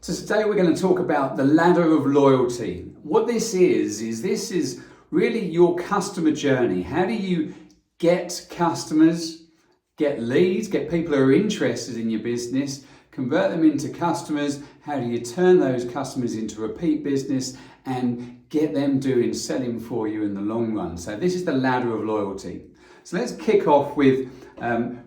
So today we're going to talk about the ladder of loyalty. What this is really your customer journey. How do you get customers, get leads, get people who are interested in your business, convert them into customers? How do you turn those customers into repeat business and get them selling for you in the long run? So this is the ladder of loyalty. So let's kick off with,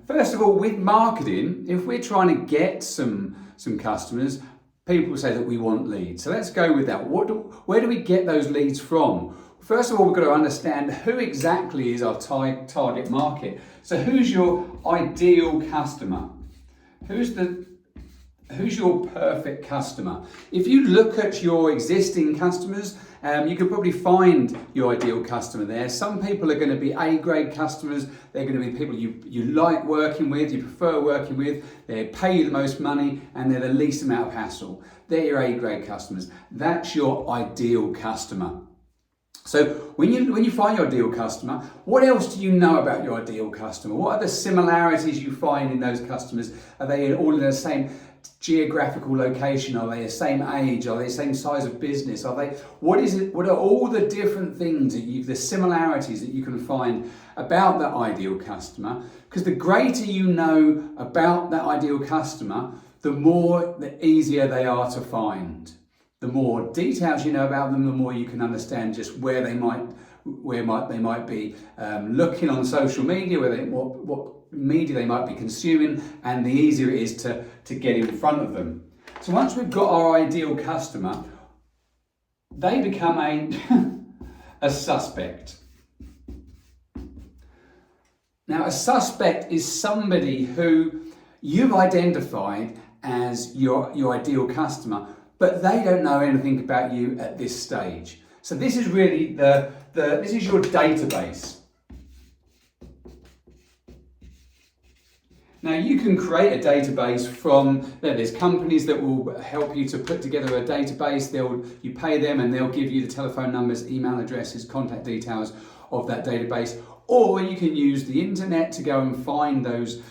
first of all, with marketing. If we're trying to get some customers, people say that we want leads. So let's go with that. Where do we get those leads from? First of all, we've got to understand who exactly is our target market. So who's your ideal customer? Who's your perfect customer? If you look at your existing customers, you could probably find your ideal customer there. Some people are going to be A-grade customers. They're going to be people you like working with, you prefer working with, they pay you the most money, and they're the least amount of hassle. They're your A-grade customers. That's your ideal customer. So when you find your ideal customer, what else do you know about your ideal customer? What are the similarities you find in those customers? Are they all in the same geographical location? Are they the same age? Are they the same size of business? What are all the different things the similarities that you can find about that ideal customer? Because the greater you know about that ideal customer, the easier they are to what the more details you know about them, the more you can understand just where they might be looking on social media, what media they might be consuming, and the easier it is to get in front of them. So once we've got our ideal customer, they become a suspect. Now, a suspect is somebody who you've identified as your ideal customer, but they don't know anything about you at this stage. So this is really this is your database. Now you can create a database there's companies that will help you to put together a database. You pay them and they'll give you the telephone numbers, email addresses, contact details of that database. Or you can use the internet to go and find those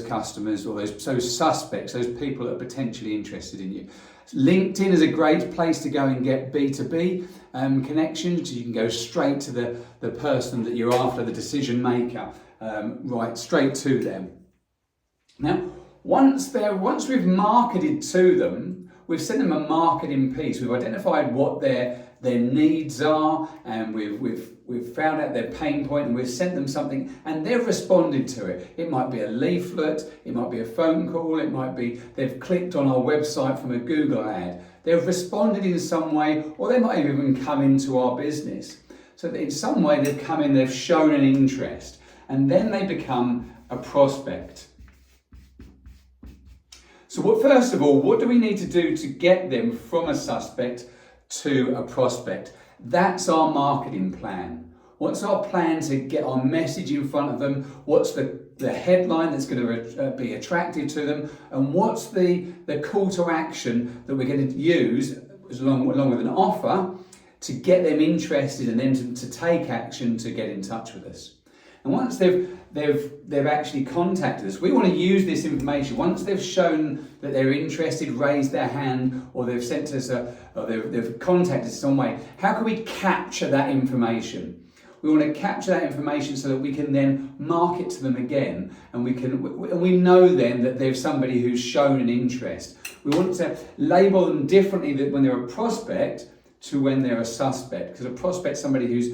customers or those suspects, those people that are potentially interested in you. LinkedIn is a great place to go and get B2B connections. You can go straight to the person that you're after, the decision maker, right straight to them. Now, once we've marketed to them, we've sent them a marketing piece. We've identified what their needs are, and we've found out their pain point, and we've sent them something, and they've responded to it. It might be a leaflet, it might be a phone call, it might be they've clicked on our website from a Google ad. They've responded in some way, or they might have even come into our business. So in some way they've come in, they've shown an interest, and then they become a prospect. So first of all, what do we need to do to get them from a suspect to a prospect? That's our marketing plan. What's our plan to get our message in front of them? What's the headline that's going to be attractive to them? And what's the call to action that we're going to use along with an offer to get them interested and then to take action to get in touch with us? And once they've actually contacted us, we want to use this information. Once they've shown that they're interested, raised their hand, or they've sent us or they've contacted us some way, how can we capture that information? We want to capture that information so that we can then market to them again, and we know then that there's somebody who's shown an interest. We want to label them differently when they're a prospect to when they're a suspect, because a prospect is somebody who's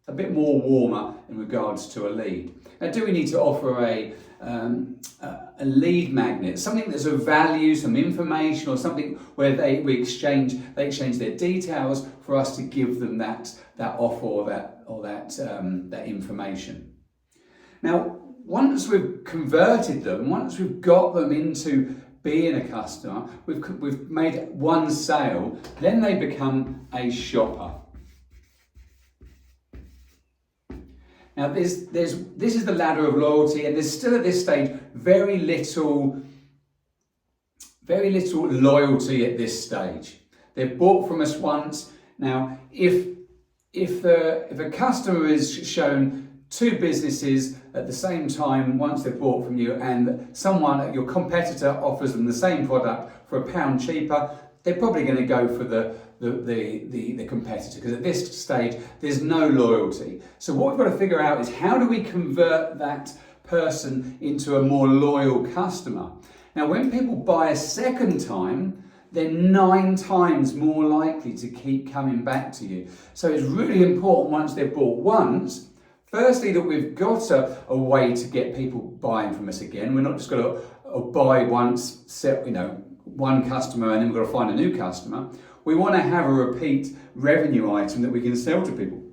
a bit more warmer in regards to a lead. Now, do we need to offer a lead magnet, something that's of value, some information, or something where they exchange their details for us to give them that offer or that information? Now, once we've converted them, once we've got them into being a customer, we've made one sale, then they become a shopper. Now, this is the ladder of loyalty, and there's still at this stage very little loyalty at this stage. They've bought from us once. Now, if a customer is shown two businesses at the same time once they've bought from you, and your competitor offers them the same product for £1 cheaper, they're probably going to go for the competitor, because at this stage there's no loyalty. So what we've got to figure out is, how do we convert that person into a more loyal customer? Now, when people buy a second time, they're 9 times more likely to keep coming back to you. So it's really important, once they've bought once, firstly, that we've got a way to get people buying from us again. We're not just going to buy once, set, one customer, and then we've got to find a new customer. We want to have a repeat revenue item that we can sell to people.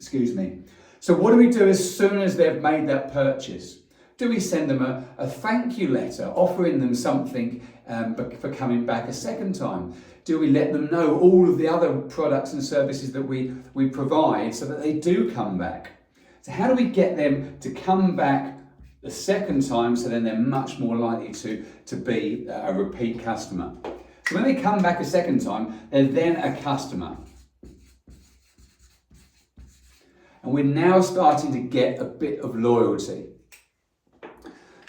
Excuse me. So what do we do as soon as they've made that purchase? Do we send them a thank you letter offering them something for coming back a second time? Do we let them know all of the other products and services that we provide so that they do come back? So how do we get them to come back the second time, so then they're much more likely to be a repeat customer? So when they come back a second time, they're then a customer. And we're now starting to get a bit of loyalty.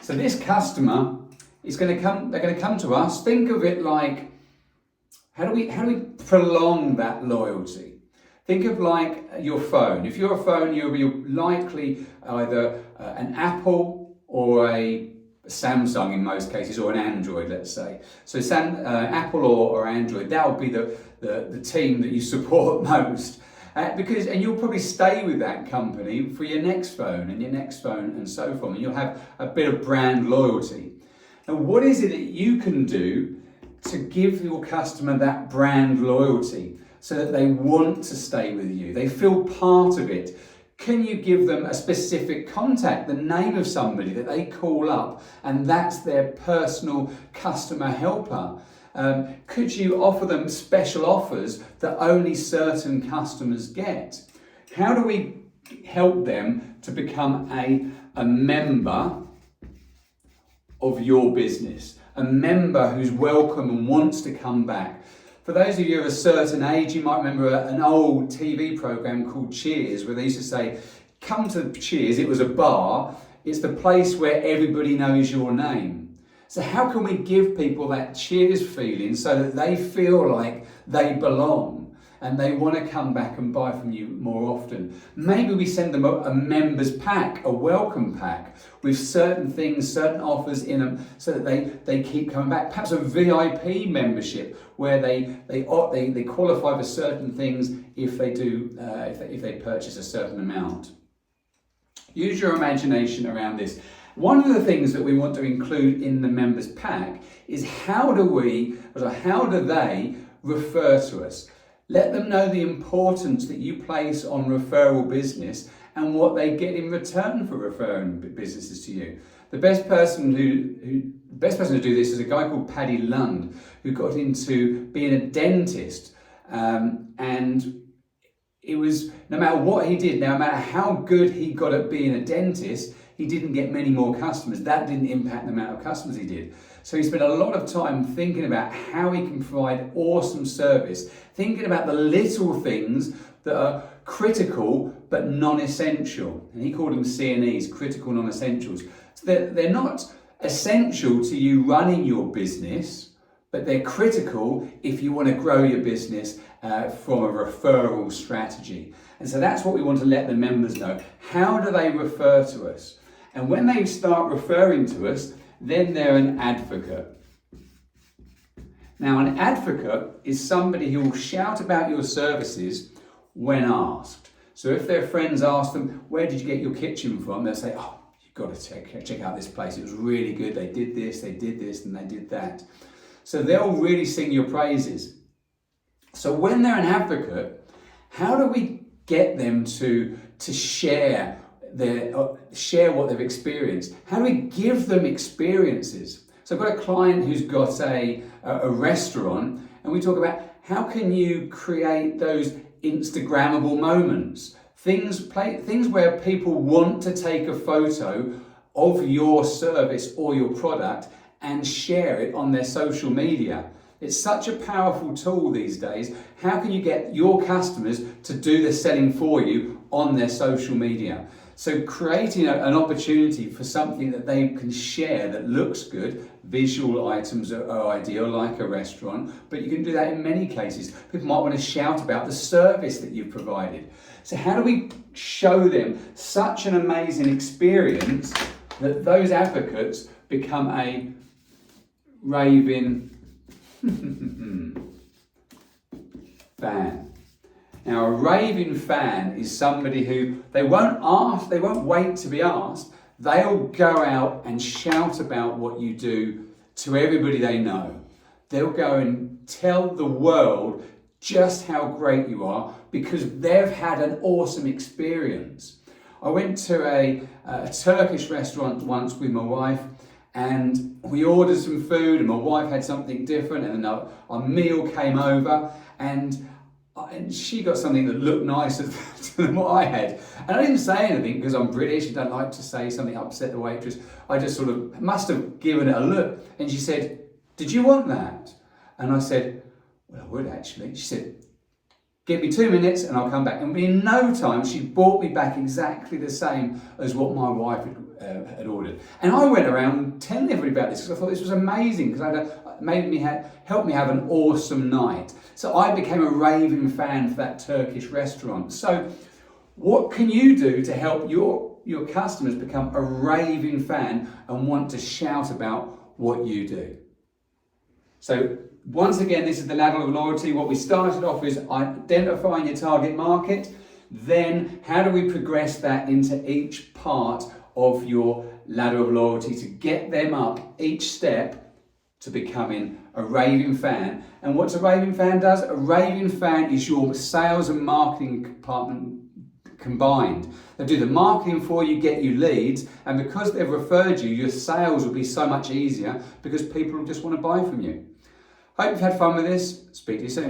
So this customer is going to come, they're going to come to us. Think of it like, how do we prolong that loyalty? Think of like your phone. If you're a phone, you'll be likely either an Apple or a Samsung in most cases, or an Android, let's say. So Apple or Android, that would be the team that you support most. And you'll probably stay with that company for your next phone and your next phone and so forth, and you'll have a bit of brand loyalty. And what is it that you can do to give your customer that brand loyalty so that they want to stay with you? They feel part of it. Can you give them a specific contact, the name of somebody that they call up, and that's their personal customer helper? Could you offer them special offers that only certain customers get? How do we help them to become a member of your business? A member who's welcome and wants to come back. For those of you of a certain age, you might remember an old TV program called Cheers, where they used to say, come to Cheers, it was a bar, it's the place where everybody knows your name. So how can we give people that Cheers feeling so that they feel like they belong and they want to come back and buy from you more often? Maybe we send them a members pack, a welcome pack with certain things, certain offers in them, so that they keep coming back. Perhaps a VIP membership where they qualify for certain things if they purchase a certain amount. Use your imagination around this. One of the things that we want to include in the members pack is how do they refer to us? Let them know the importance that you place on referral business and what they get in return for referring businesses to you. The best person to do this is a guy called Paddy Lund, who got into being a dentist, and it was, no matter what he did, no matter how good he got at being a dentist, he didn't get many more customers. That didn't impact the amount of customers he did. So he spent a lot of time thinking about how he can provide awesome service, thinking about the little things that are critical but non-essential. And he called them CNEs, critical non-essentials. So they're not essential to you running your business, but they're critical if you want to grow your business from a referral strategy. And so that's what we want to let the members know. How do they refer to us? And when they start referring to us, then they're an advocate. Now, an advocate is somebody who will shout about your services when asked. So if their friends ask them, where did you get your kitchen from? They'll say, oh, you've got to check out this place. It was really good. They did this, and they did that. So they'll really sing your praises. So when they're an advocate, how do we get them to share what they've experienced? How do we give them experiences? So I've got a client who's got a restaurant, and we talk about how can you create those Instagrammable moments, things where people want to take a photo of your service or your product and share it on their social media. It's such a powerful tool these days. How can you get your customers to do the selling for you on their social media? So creating an opportunity for something that they can share that looks good, visual items are ideal, like a restaurant, but you can do that in many cases. People might want to shout about the service that you've provided. So how do we show them such an amazing experience that those advocates become a raving fan? Now, a raving fan is somebody who they won't wait to be asked. They'll go out and shout about what you do to everybody they know. They'll go and tell the world just how great you are because they've had an awesome experience. I went to a Turkish restaurant once with my wife, and we ordered some food, and my wife had something different, and then our meal came over, and she got something that looked nicer than what I had. And I didn't say anything because I'm British and don't like to say something upset the waitress. I just sort of must have given it a look. And she said, "Did you want that?" And I said, "Well, I would actually." She said, "Give me 2 minutes and I'll come back." And in no time, she brought me back exactly the same as what my wife had ordered. And I went around telling everybody about this because I thought this was amazing because helped me have an awesome night. So I became a raving fan for that Turkish restaurant. So what can you do to help your customers become a raving fan and want to shout about what you do? So once again, this is the ladder of loyalty. What we started off is identifying your target market. Then how do we progress that into each part of your ladder of loyalty to get them up each step to becoming a raving fan? And what a raving fan does? A raving fan is your sales and marketing department combined. They do the marketing for you, get you leads, and because they've referred you, your sales will be so much easier because people just want to buy from you. Hope you've had fun with this. Speak to you soon.